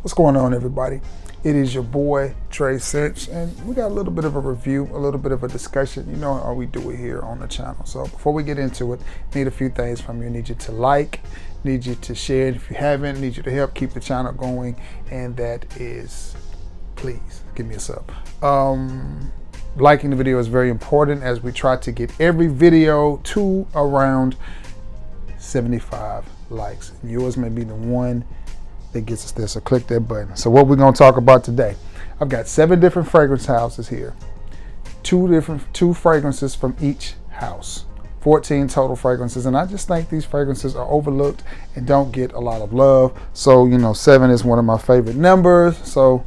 What's going on, everybody? It is your boy Trey Cinch, and we got a little bit of a review, a little bit of a discussion. You know how we do it here on the channel. So before we get into it, need a few things from you. Need you to like, need you to share it if you haven't, need you to help keep the channel going, and that is, please give me a sub. Liking the video is very important as we try to get every video to around 75 likes. Yours may be the one that gets us there, so click that button. So what we're going to talk about today, I've got 7 different fragrance houses here, two fragrances from each house, 14 total fragrances, and I just think these fragrances are overlooked and don't get a lot of love. So 7 is one of my favorite numbers, so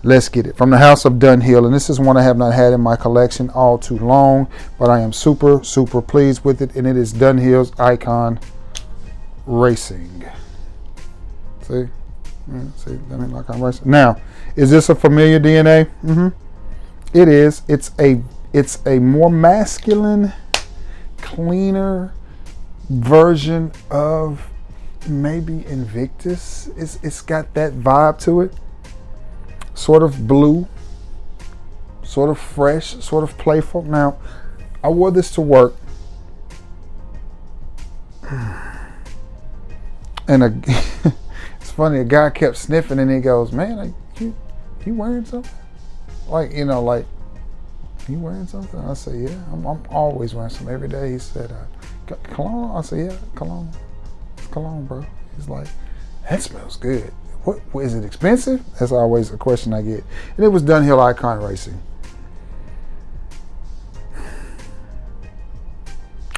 let's get it. From the house of Dunhill, and this is one I have not had in my collection all too long, but I am super pleased with it, and it is Dunhill's Icon Racing. See, Dunhill Icon Racing. Now, is this a familiar DNA? It is. It's a more masculine, cleaner version of maybe Invictus. It's got that vibe to it. Sort of blue, sort of fresh, sort of playful. Now, I wore this to work, and it's funny, a guy kept sniffing and he goes, "Man, you wearing something? Like, you wearing something?" I said, "Yeah, I'm always wearing something every day." He said, "Cologne?" I said, "Yeah, cologne. It's cologne, bro." He's like, "That smells good. What is it expensive?" That's always a question I get. And it was Dunhill Icon Racing.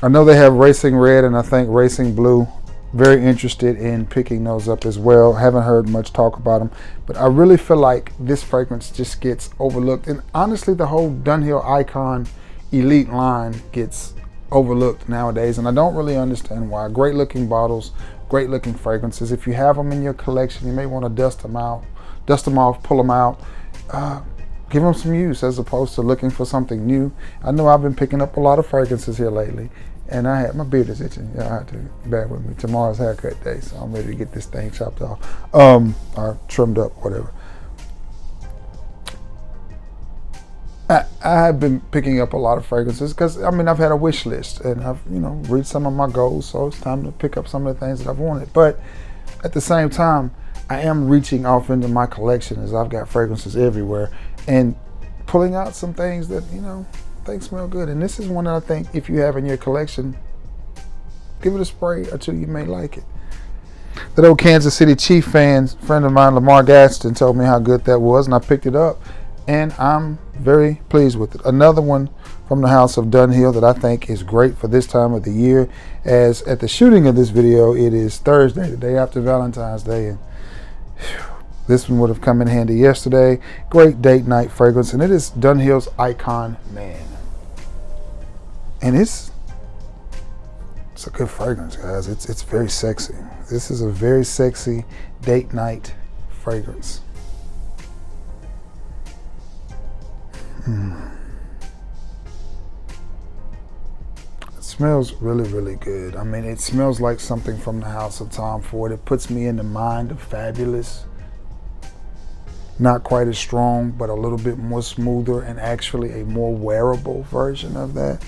I know they have Racing Red and I think Racing Blue. Very interested in picking those up as well. Haven't heard much talk about them, but I really feel like this fragrance just gets overlooked. And honestly, the whole Dunhill Icon Elite line gets overlooked nowadays, and I don't really understand why. Great looking bottles, great looking fragrances. If you have them in your collection, you may want to dust them off, pull them out, give them some use as opposed to looking for something new. I know I've been picking up a lot of fragrances here lately, and my beard is itching. Yeah, I have to bear with me. Tomorrow's haircut day, so I'm ready to get this thing chopped off, or trimmed up, whatever. I have been picking up a lot of fragrances because I've had a wish list and I've reached some of my goals, so it's time to pick up some of the things that I've wanted. But at the same time, I am reaching off into my collection as I've got fragrances everywhere and pulling out some things that things smell good. And this is one that I think if you have in your collection, give it a spray or two, you may like it. That old Kansas City Chief friend of mine, Lamar Gaston, told me how good that was, and I picked it up. And I'm very pleased with it. Another one from the house of Dunhill that I think is great for this time of the year. As at the shooting of this video, it is Thursday, the day after Valentine's Day. And this one would have come in handy yesterday. Great date night fragrance. And it is Dunhill's Icon Man. And it's a good fragrance, guys. It's very sexy. This is a very sexy date night fragrance. It smells really good. It smells like something from the house of Tom Ford. It puts me in the mind of Fabulous. Not quite as strong, but a little bit more smoother and actually a more wearable version of that.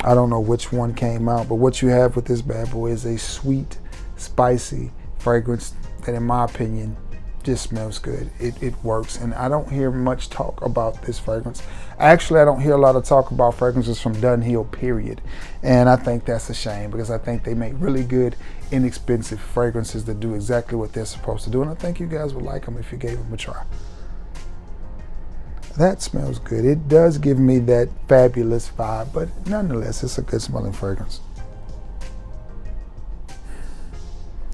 I don't know which one came out, but what you have with this bad boy is a sweet, spicy fragrance that, in my opinion, just smells good. It works, and I don't hear much talk about this fragrance. Actually, I don't hear a lot of talk about fragrances from Dunhill, period. And I think that's a shame because I think they make really good, inexpensive fragrances that do exactly what they're supposed to do, and I think you guys would like them if you gave them a try. That smells good. It does give me that Fabulous vibe, but nonetheless, it's a good smelling fragrance.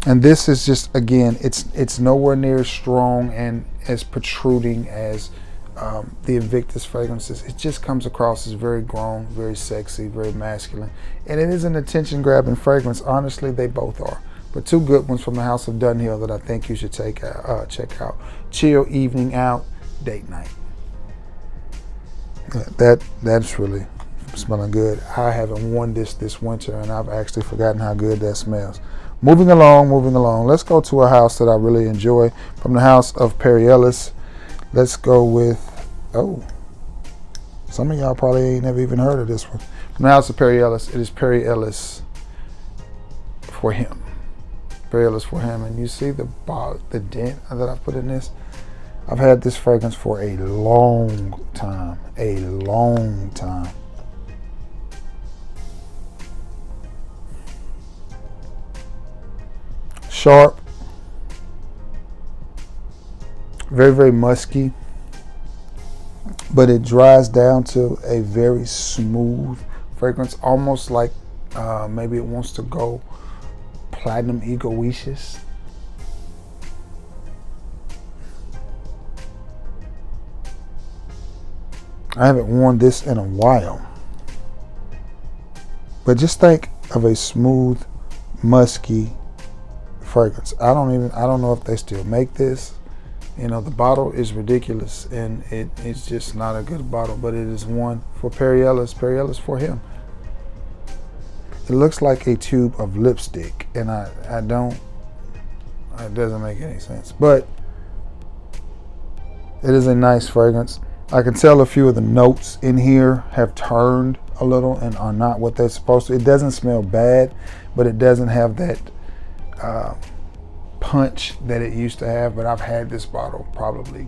And this is just, again, it's nowhere near as strong and as protruding as the Invictus fragrances. It just comes across as very grown, very sexy, very masculine. And it is an attention-grabbing fragrance. Honestly, they both are. But 2 good ones from the house of Dunhill that I think you should check out. Chill evening out, date night. That's really smelling good. I haven't worn this winter, and I've actually forgotten how good that smells. moving along. Let's go to a house that I really enjoy from the house of Perry Ellis. Let's go with, some of y'all probably ain't never even heard of this one. From the house of Perry Ellis, it is Perry Ellis For Him. Perry Ellis For Him. And you see the dent that I put in this? I've had this fragrance for a long time. Sharp, very, very musky, but it dries down to a very smooth fragrance, almost like maybe it wants to go platinum egoicious. I haven't worn this in a while, but just think of a smooth, musky fragrance. I don't know if they still make this. You know, the bottle is ridiculous, and it's just not a good bottle, but it is one for Perry Ellis For Him. It looks like a tube of lipstick, and it doesn't make any sense, but it is a nice fragrance. I can tell a few of the notes in here have turned a little and are not what they're supposed to. It doesn't smell bad, but it doesn't have that punch that it used to have. But I've had this bottle probably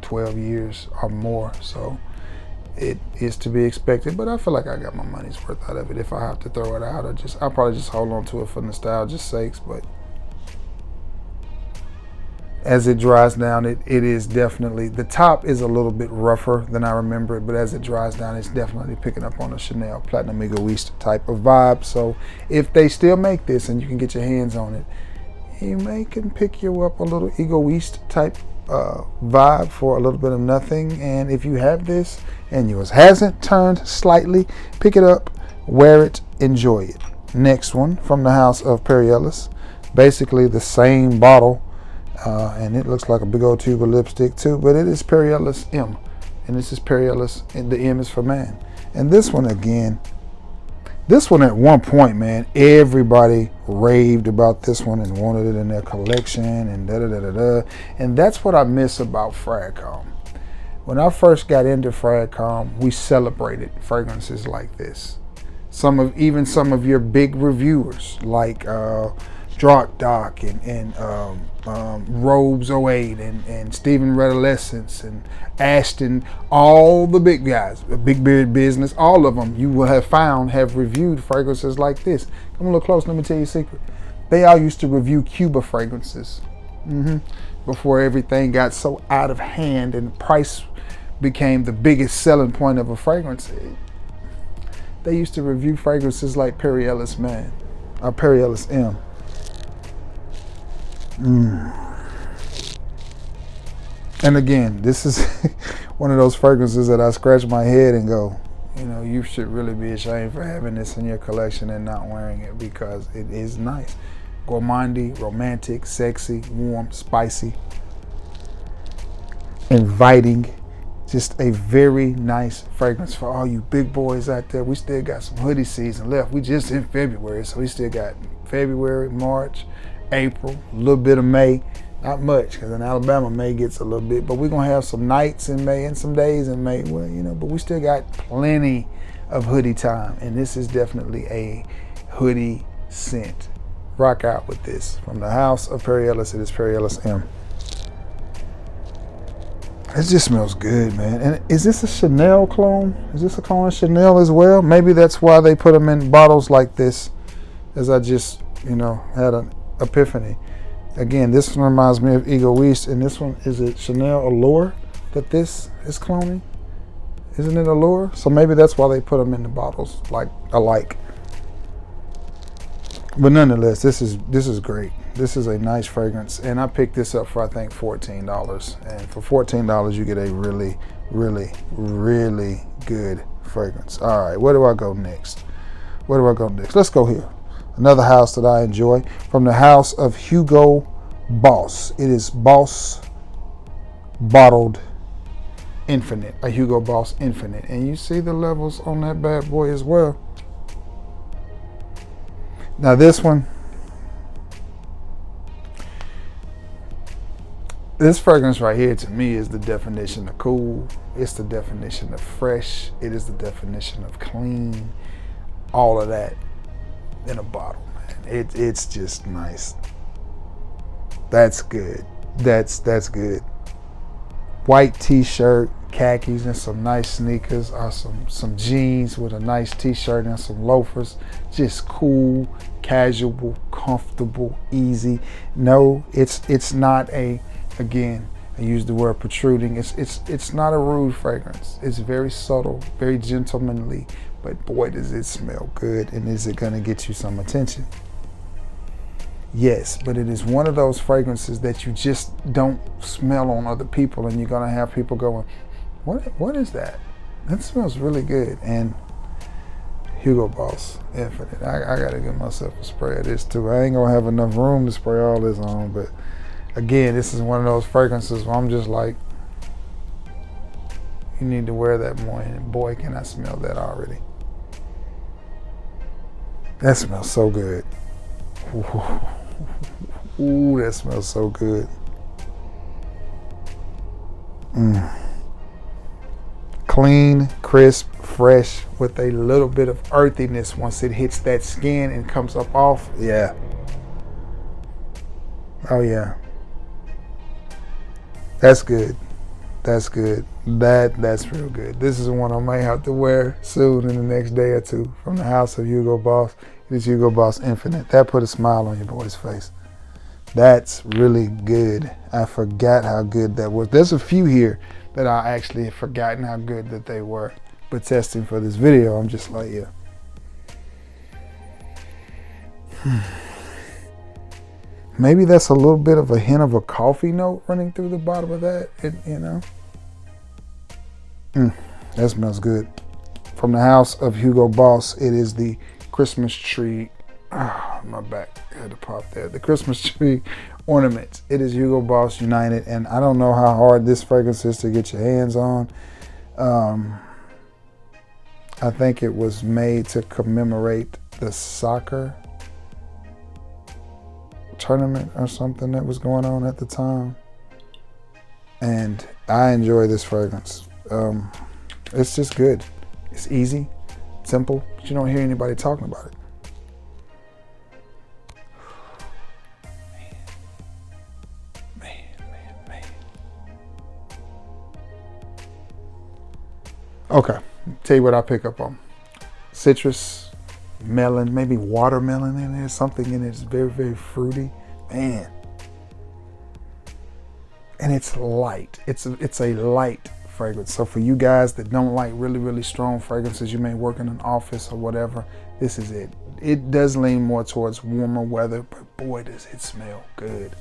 12 years or more, so it is to be expected. But I feel like I got my money's worth out of it. If I have to throw it out, I'll probably just hold on to it for nostalgia's sakes. But as it dries down, it is definitely, the top is a little bit rougher than I remember it, but as it dries down, it's definitely picking up on a Chanel Platinum Egoiste type of vibe. So if they still make this and you can get your hands on it, you can pick you up a little Egoiste type vibe for a little bit of nothing. And if you have this and yours hasn't turned slightly, pick it up, wear it, enjoy it. Next one from the house of Perry Ellis, basically the same bottle. And it looks like a big old tube of lipstick too, but it is Perry Ellis M, and this is Perry Ellis, and the M is for man. And this one again, this one at one point, man, everybody raved about this one and wanted it in their collection and and that's what I miss about Fragcom. When I first got into Fragcom, we celebrated fragrances like this. Even some of your big reviewers like Drock Doc and Robes 08 and Stephen Redolescence and Ashton, all the big guys, Big Beard Business, all of them you will have found have reviewed fragrances like this. Come a little close, let me tell you a secret. They all used to review Cuba fragrances before everything got so out of hand and price became the biggest selling point of a fragrance. They used to review fragrances like Perry Ellis Man, or Perry Ellis M. And again, this is one of those fragrances that I scratch my head and go, you know, you should really be ashamed for having this in your collection and not wearing it, because it is nice. Gourmandy, romantic, sexy, warm, spicy, inviting. Just a very nice fragrance for all you big boys out there. We still got some hoodie season left. We just in February, so we still got February, March, April, a little bit of May. Not much, because in Alabama, May gets a little bit, but we're going to have some nights in May and some days in May. Well, you know, but we still got plenty of hoodie time, and this is definitely a hoodie scent. Rock out with this. From the house of Perry Ellis, it is Perry Ellis M. It just smells good, man. And is this a Chanel clone? Is this a clone of Chanel as well? Maybe that's why they put them in bottles like this, as I just, you know, had an epiphany. Again, this one reminds me of Egoiste, and this one, is it Chanel Allure that this is cloning? Isn't it Allure? So maybe that's why they put them in the bottles like alike. But nonetheless, this is great. This is a nice fragrance, and I picked this up for, I think, $14. And for $14, you get a really, really, really good fragrance. All right, where do I go next? Let's go here. Another house that I enjoy, from the house of Hugo Boss. It is Boss Bottled Infinite, a Hugo Boss Infinite. And you see the levels on that bad boy as well. Now this one, This fragrance right here to me is the definition of cool. It's the definition of fresh. It is the definition of clean. All of that in a bottle, man. It's just nice. That's good. That's good. White t-shirt, khakis, and some nice sneakers, or some jeans with a nice t-shirt and some loafers. Just cool, casual, comfortable, easy. No, it's not a, again, I use the word protruding. It's not a rude fragrance. It's very subtle, very gentlemanly, but boy, does it smell good, and is it gonna get you some attention? Yes, but it is one of those fragrances that you just don't smell on other people, and you're gonna have people going, what is that? That smells really good. And Hugo Boss Infinite. I gotta get myself a spray of this too. I ain't gonna have enough room to spray all this on, but again, this is one of those fragrances where I'm just like, you need to wear that more, and boy, can I smell that already. That smells so good. Ooh, that smells so good. Clean, crisp, fresh, with a little bit of earthiness once it hits that skin and comes up off. Yeah. Oh yeah. That's good. That's good. That's real good. This is one I might have to wear soon in the next day or two from the house of Hugo Boss. It is Hugo Boss Infinite. That put a smile on your boy's face. That's really good. I forgot how good that was. There's a few here that I actually have forgotten how good that they were. But testing for this video, I'm just like, yeah. Maybe that's a little bit of a hint of a coffee note running through the bottom of that, you know? That smells good. From the house of Hugo Boss, it is the Christmas tree. My back had to pop there. The Christmas tree ornaments. It is Hugo Boss United, and I don't know how hard this fragrance is to get your hands on. I think it was made to commemorate the soccer tournament or something that was going on at the time, and I enjoy this fragrance. It's just good. It's easy, simple, but you don't hear anybody talking about it. Man. Okay, tell you what I pick up on. Citrus, melon, maybe watermelon in there, something in it. It's very, very fruity, man. And it's light. It's a light fragrance. So for you guys that don't like really, really strong fragrances, you may work in an office or whatever, this is it. It does lean more towards warmer weather, but boy, does it smell good.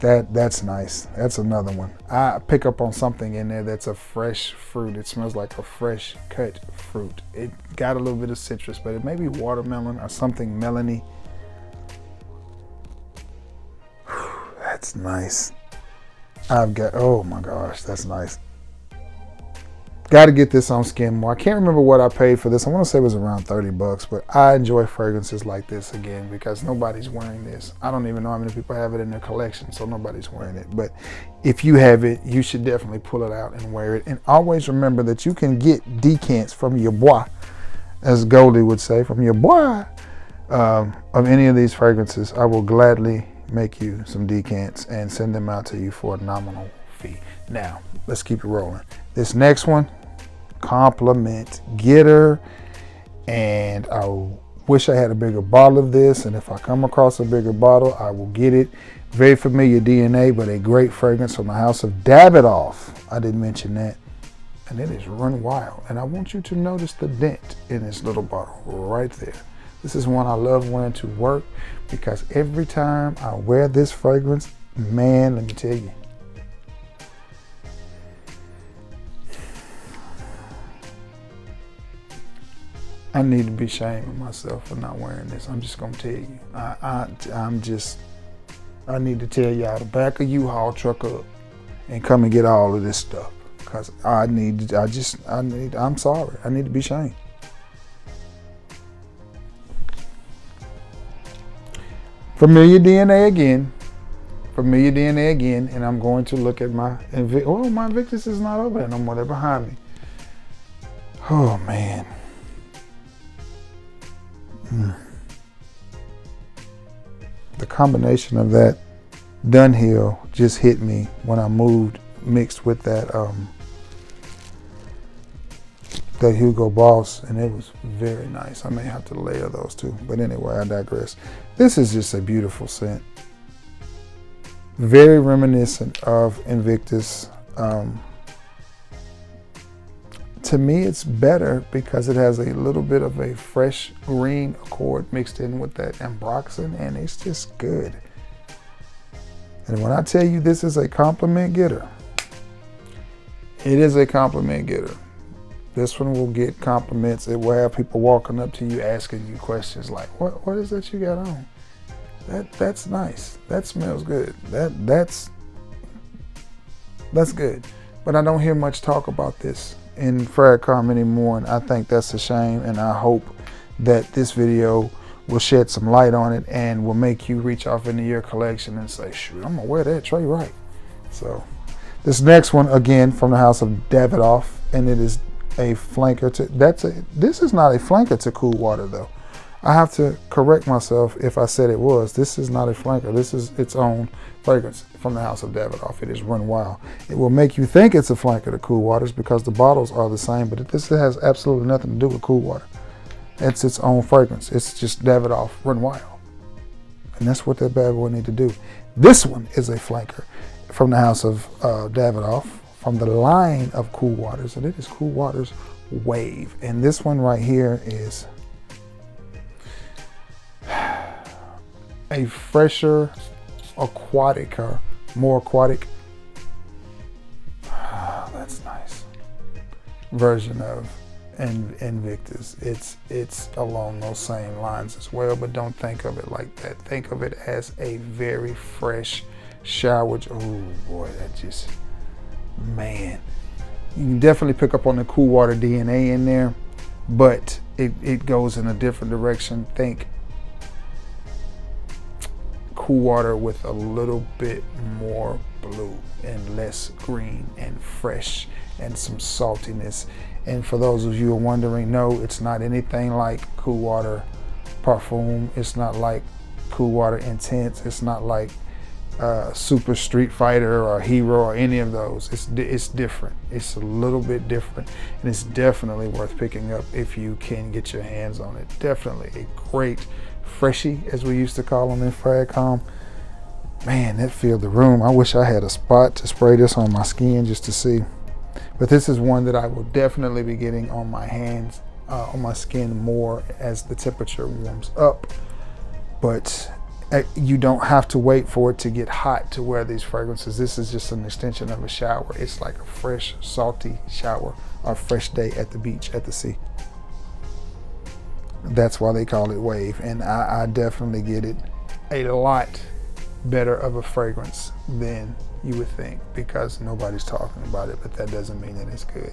That's nice. That's another one. I pick up on something in there that's a fresh fruit. It smells like a fresh cut fruit. It got a little bit of citrus, but it may be watermelon or something melony. That's nice. Oh my gosh, that's nice. Got to get this on skin more. I can't remember what I paid for this. I want to say it was around 30 bucks, but I enjoy fragrances like this again because nobody's wearing this. I don't even know how many people have it in their collection, so nobody's wearing it. But if you have it, you should definitely pull it out and wear it. And always remember that you can get decants from your boy, as Goldie would say, from your boy, of any of these fragrances. I will gladly make you some decants and send them out to you for a nominal fee. Now, let's keep it rolling. This next one, compliment getter, and I wish I had a bigger bottle of this, and if I come across a bigger bottle, I will get it. Very familiar DNA, but a great fragrance from the house of Davidoff. I didn't mention that. And it is Run Wild, and I want you to notice the dent in this little bottle right there. This is one I love wearing to work because every time I wear this fragrance, man, let me tell you, I need to be ashamed of myself for not wearing this. I'm just gonna tell you. I need to tell y'all to back a U-Haul truck up and come and get all of this stuff. Cause I'm sorry. I need to be ashamed. Familiar DNA again. Familiar DNA again. And I'm going to look at my my Invictus is not over there no more. They're behind me. Oh, man. The combination of that Dunhill just hit me when I moved, mixed with that that Hugo Boss, and it was very nice. I may have to layer those two, but anyway, I digress. This is just a beautiful scent. Very reminiscent of Invictus. To me, it's better because it has a little bit of a fresh green accord mixed in with that ambroxan, and it's just good. And when I tell you this is a compliment getter, it is a compliment getter. This one will get compliments. It will have people walking up to you asking you questions like, what is that you got on? That's nice. That smells good. That's good. But I don't hear much talk about this in fragcom anymore, and I think that's a shame, and I hope that this video will shed some light on it and will make you reach off into your collection and say, shoot, I'm gonna wear that Trey right. So this next one, again, from the house of Davidoff, and it is a flanker to, this is not a flanker to Cool Water though. I have to correct myself if I said it was. This is not a flanker. This is its own fragrance from the house of Davidoff. It is Run Wild. It will make you think it's a flanker to Cool Waters because the bottles are the same, but this has absolutely nothing to do with Cool Water. It's its own fragrance. It's just Davidoff Run Wild. And that's what that bad boy need to do. This one is a flanker from the house of Davidoff, from the line of Cool Waters, and it is Cool Waters Wave. And this one right here is a fresher, aquatic, more aquatic, that's nice, version of Invictus. It's along those same lines as well, but don't think of it like that. Think of it as a very fresh shower. Oh boy, that just, man. You can definitely pick up on the Cool Water DNA in there, but it goes in a different direction. Think Cool Water with a little bit more blue and less green and fresh and some saltiness. And for those of you who are wondering, no, it's not anything like Cool Water Parfum. It's not like Cool Water Intense. It's not like Super Street Fighter or Hero or any of those. It's different. It's a little bit different, and it's definitely worth picking up if you can get your hands on it. Definitely a great freshie, as we used to call them in fragcom. Man, that filled the room. I wish I had a spot to spray this on my skin just to see. But this is one that I will definitely be getting on my hands, on my skin more as the temperature warms up. But you don't have to wait for it to get hot to wear these fragrances. This is just an extension of a shower. It's like a fresh, salty shower or a fresh day at the beach, at the sea. That's why they call it Wave. And I definitely get it a lot better of a fragrance than you would think, because nobody's talking about it, but that doesn't mean that it's good.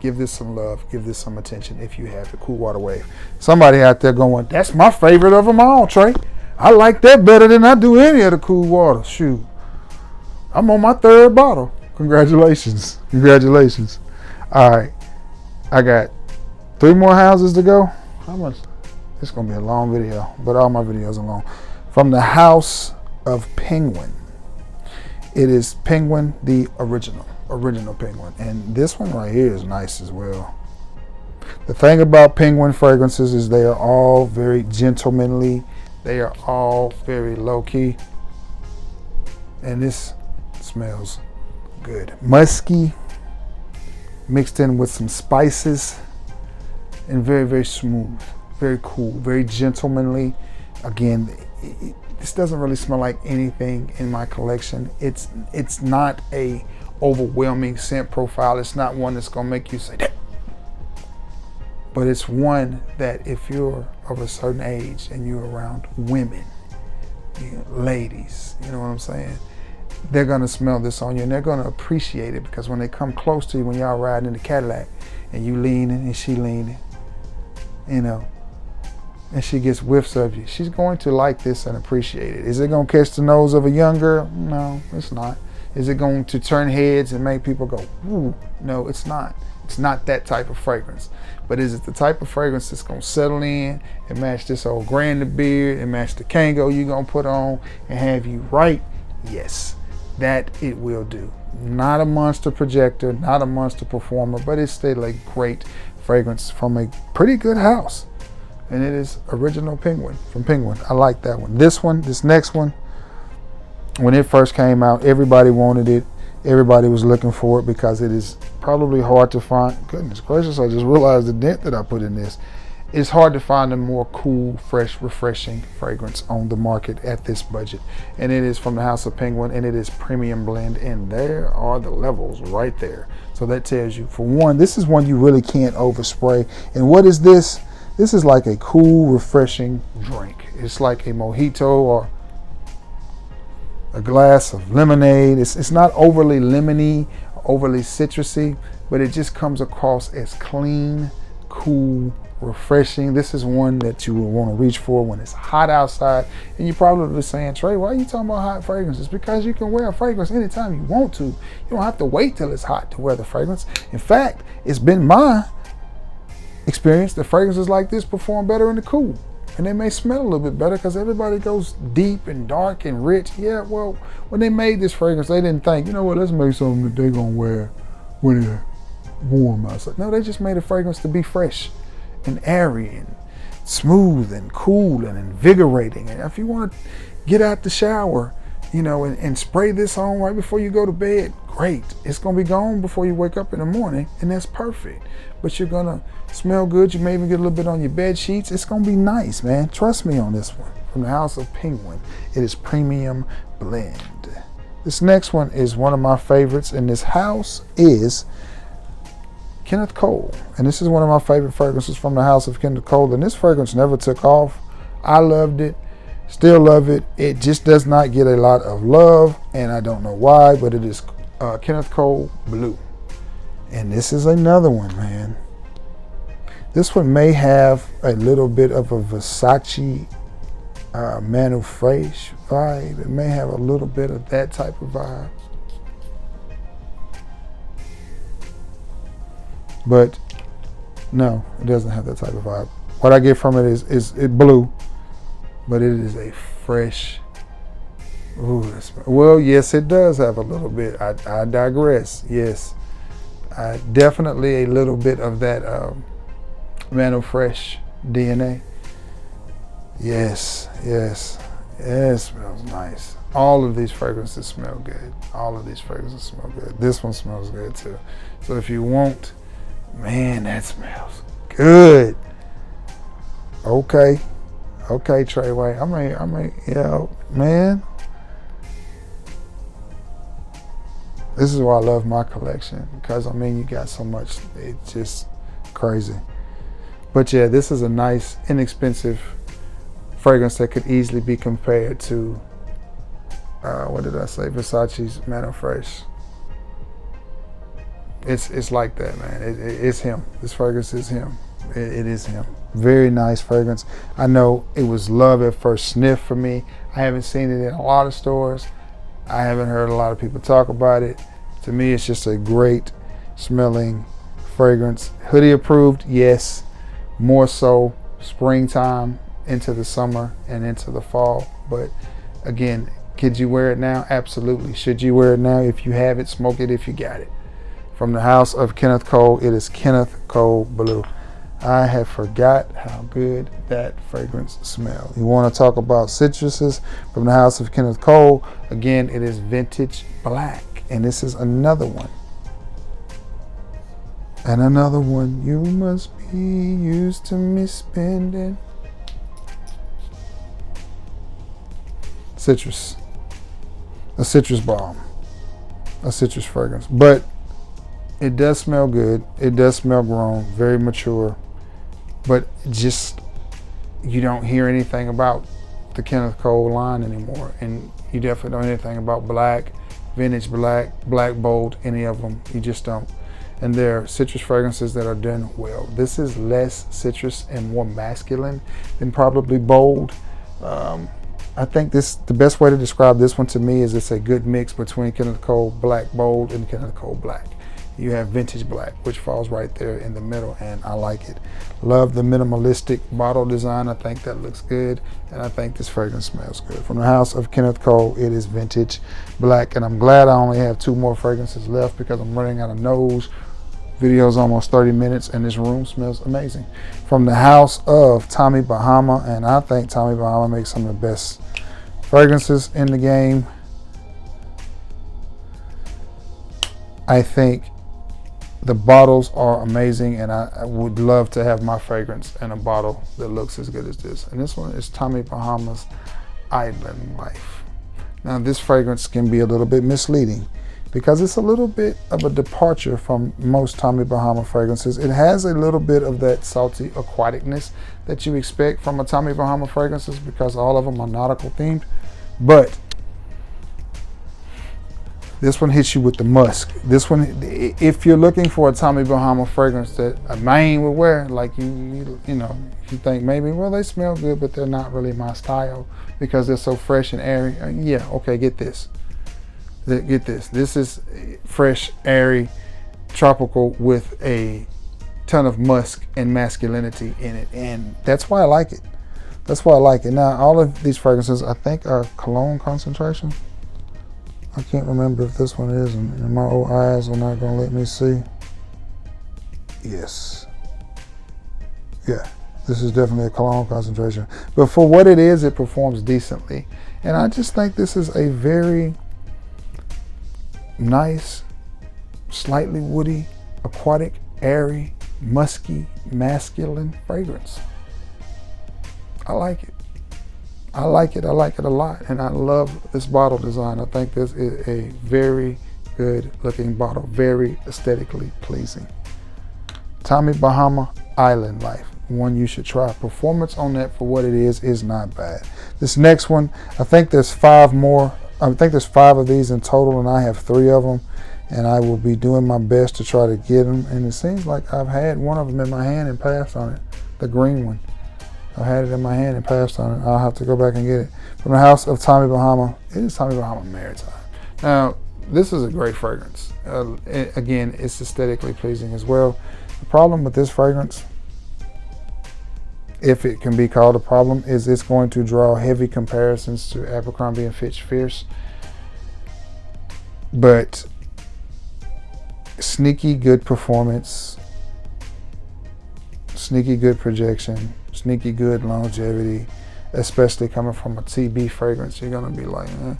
Give this some love, give this some attention if you have it. Cool Water Wave. Somebody out there going, that's my favorite of them all, Trey. I like that better than I do any of the Cool Water. Shoot, I'm on my third bottle. Congratulations, congratulations. All right, I got 3 more houses to go. How much? It's gonna be a long video, but all my videos are long. From the house of Penguin. It is Penguin, the original Penguin. And this one right here is nice as well. The thing about Penguin fragrances is they are all very gentlemanly. They are all very low-key. And this smells good. Musky, mixed in with some spices, and very, very smooth, very cool, very gentlemanly. Again, this doesn't really smell like anything in my collection. It's not a overwhelming scent profile. It's not one that's gonna make you say that. But it's one that if you're of a certain age and you're around women, ladies, you know what I'm saying? They're gonna smell this on you and they're gonna appreciate it, because when they come close to you, when y'all riding in the Cadillac and you leaning and she leaning, you know, and she gets whiffs of you, she's going to like this and appreciate it. Is it going to catch the nose of a young girl? No, it's not. Is it going to turn heads and make people go, ooh? No, it's not. It's not that type of fragrance. But is it the type of fragrance that's going to settle in and match this old granny beard and match the Kango you're going to put on and have you right? Yes, that it will do. Not a monster projector, not a monster performer, but it's still a great fragrance from a pretty good house. And it is Original Penguin from Penguin. I like that one. This next one, when it first came out, everybody wanted it. Everybody was looking for it because it is probably hard to find. Goodness gracious, I just realized the dent that I put in this. It's hard to find a more cool, fresh, refreshing fragrance on the market at this budget. And it is from the House of Penguin, and it is premium blend, and there are the levels right there. So that tells you, for one, this is one you really can't overspray. And what is this? This is like a cool, refreshing drink. It's like a mojito or a glass of lemonade. It's not overly lemony, overly citrusy, but it just comes across as clean, cool, refreshing. This is one that you will want to reach for when it's hot outside. And you're probably saying, Trey, why are you talking about hot fragrances? Because you can wear a fragrance anytime you want to. You don't have to wait till it's hot to wear the fragrance. In fact, it's been my experience that fragrances like this perform better in the cool. And they may smell a little bit better because everybody goes deep and dark and rich. Yeah, well, when they made this fragrance, they didn't think, you know what, let's make something that they're going to wear when it's warm outside. No, they just made a fragrance to be fresh and airy and smooth and cool and invigorating. And if you want to get out the shower, you know, and spray this on right before you go to bed, great. It's going to be gone before you wake up in the morning, and that's perfect. But you're going to smell good. You may even get a little bit on your bed sheets. It's going to be nice, man. Trust me on this one. From the House of Penguin, it is premium blend. This next one is one of my favorites, and this house is Kenneth Cole. And this is one of my favorite fragrances from the House of Kenneth Cole. And this fragrance never took off. I loved it. Still love it. It just does not get a lot of love, and I don't know why, but it is Kenneth Cole Blue. And this is another one, man. This one may have a little bit of a Versace Manu Fresh vibe. It may have a little bit of that type of vibe. But no, it doesn't have that type of vibe. What I get from it is it blue, but it is a fresh. Ooh, well, yes, it does have a little bit. I digress. Yes, definitely a little bit of that Manu Fresh DNA. Yes, yes, it smells nice. All of these fragrances smell good. All of these fragrances smell good. This one smells good too. So if you want, man, that smells good. Okay, Treyway. I mean, yeah, man. This is why I love my collection, because I mean, you got so much. It's just crazy. But yeah, this is a nice, inexpensive fragrance that could easily be compared to, what did I say? Versace's Manu Fresh. It's like that, man. It's him. This fragrance is him. It is him. Very nice fragrance. I know it was love at first sniff for me. I haven't seen it in a lot of stores. I haven't heard a lot of people talk about it. To me, it's just a great smelling fragrance. Hoodie approved, yes. More so springtime into the summer and into the fall. But again, could you wear it now? Absolutely. Should you wear it now? If you have it, smoke it if you got it. From the House of Kenneth Cole, it is Kenneth Cole Blue. I have forgot how good that fragrance smells. You want to talk about citruses from the House of Kenneth Cole? Again, it is Vintage Black, and this is another one. And another one. You must be used to misspending. Citrus. A citrus balm. A citrus fragrance. But it does smell good. It does smell grown, very mature. But just, you don't hear anything about the Kenneth Cole line anymore. And you definitely don't hear anything about Black, Vintage Black, Black Bold, any of them. You just don't. and they're citrus fragrances that are done well. This is less citrus and more masculine than probably bold. I think the best way to describe this one to me is it's a good mix between Kenneth Cole Black Bold and Kenneth Cole Black. You have Vintage Black, which falls right there in the middle, and I like it. Love the minimalistic bottle design. I think that looks good, and I think this fragrance smells good. From the house of Kenneth Cole, it is Vintage Black, and I'm glad I only have 2 more fragrances left because I'm running out of nose. Video's almost 30 minutes, and this room smells amazing. From the house of Tommy Bahama, and I think Tommy Bahama makes some of the best fragrances in the game. I think the bottles are amazing, and I would love to have my fragrance in a bottle that looks as good as this. And this one is Tommy Bahama's Island Life. Now, this fragrance can be a little bit misleading because it's a little bit of a departure from most Tommy Bahama fragrances. It has a little bit of that salty aquaticness that you expect from a Tommy Bahama fragrances because all of them are nautical themed. But this one hits you with the musk. This one, if you're looking for a Tommy Bahama fragrance that a man would wear, like you think maybe, well, they smell good, but they're not really my style because they're so fresh and airy. Yeah, okay, get this. Get this. This is fresh, airy, tropical with a ton of musk and masculinity in it, and that's why I like it. That's why I like it. Now, all of these fragrances, I think, are cologne concentration. I can't remember if this one is, and my old eyes are not going to let me see. Yes. Yeah, this is definitely a cologne concentration. But for what it is, it performs decently. And I just think this is a very nice, slightly woody, aquatic, airy, musky, masculine fragrance. I like it. I like it. I like it a lot. And I love this bottle design. I think this is a very good looking bottle. Very aesthetically pleasing. Tommy Bahama Island Life. One you should try. Performance on that for what it is not bad. This next one, I think there's 5 more. I think there's 5 of these in total, and I have 3 of them. And I will be doing my best to try to get them. And it seems like I've had one of them in my hand and passed on it. The green one. I had it in my hand and passed on it. I'll have to go back and get it. From the house of Tommy Bahama, it is Tommy Bahama Maritime. Now, this is a great fragrance. Again, it's aesthetically pleasing as well. The problem with this fragrance, if it can be called a problem, is it's going to draw heavy comparisons to Abercrombie and Fitch Fierce. But sneaky good performance, sneaky good projection, sneaky good longevity, especially coming from a TB fragrance. You're gonna be like, eh.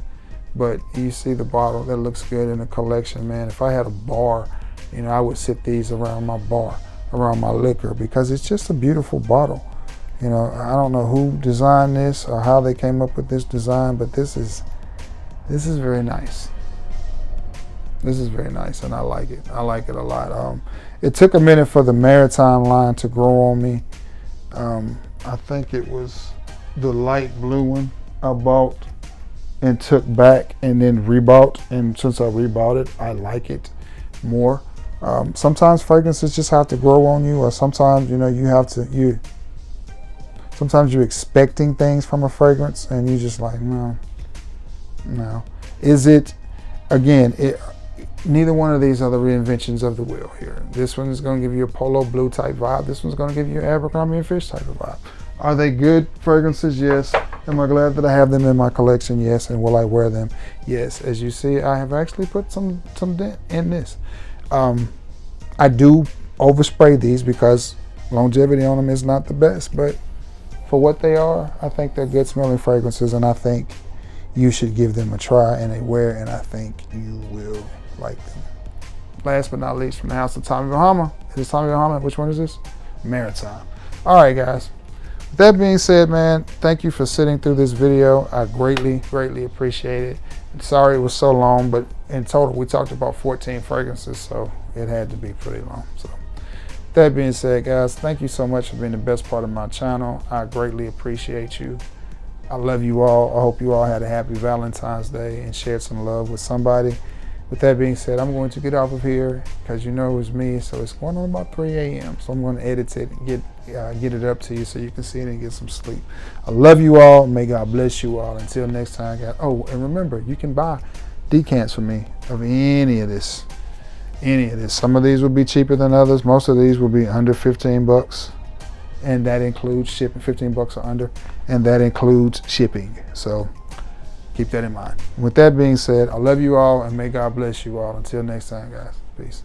But you see the bottle, that looks good in a collection, man. If I had a bar, I would sit these around my bar, around my liquor, because it's just a beautiful bottle. I don't know who designed this or how they came up with this design, but this is very nice. This is very nice, and I like it. I like it a lot. It took a minute for the Maritime line to grow on me. I think it was the light blue one I bought and took back and then rebought. And since I rebought it, I like it more. Sometimes fragrances just have to grow on you, or sometimes, sometimes you're expecting things from a fragrance and you just like, no. Is it, again, neither one of these are the reinventions of the wheel here. This one is going to give you a polo blue type vibe. This one's going to give you an Abercrombie & Fitch type of vibe. Are they good fragrances? Yes. Am I glad that I have them in my collection? Yes. And will I wear them? Yes. As you see, I have actually put some dent in this. I do overspray these because longevity on them is not the best, but for what they are, I think they're good smelling fragrances, and I think you should give them a try and a wear, and I think you will like them. Last but not least, from the house of Tommy Bahama. It is Tommy Bahama. Which one is this? Maritime. All right, guys. With that being said, man, thank you for sitting through this video. I greatly, greatly appreciate it. I'm sorry it was so long, but in total, we talked about 14 fragrances, so it had to be pretty long. So, with that being said, guys, thank you so much for being the best part of my channel. I greatly appreciate you. I love you all. I hope you all had a happy Valentine's Day and shared some love with somebody. with that being said, I'm going to get off of here because you know it was me. So it's going on about 3 a.m. So I'm going to edit it and get it up to you so you can see it and get some sleep. I love you all. May God bless you all. Until next time, guys. Oh, and remember, you can buy decants from me of any of this. Some of these will be cheaper than others. Most of these will be under 15 bucks. And that includes shipping, 15 bucks or under. And that includes shipping. So keep that in mind. With that being said, I love you all and may God bless you all. Until next time, guys. Peace.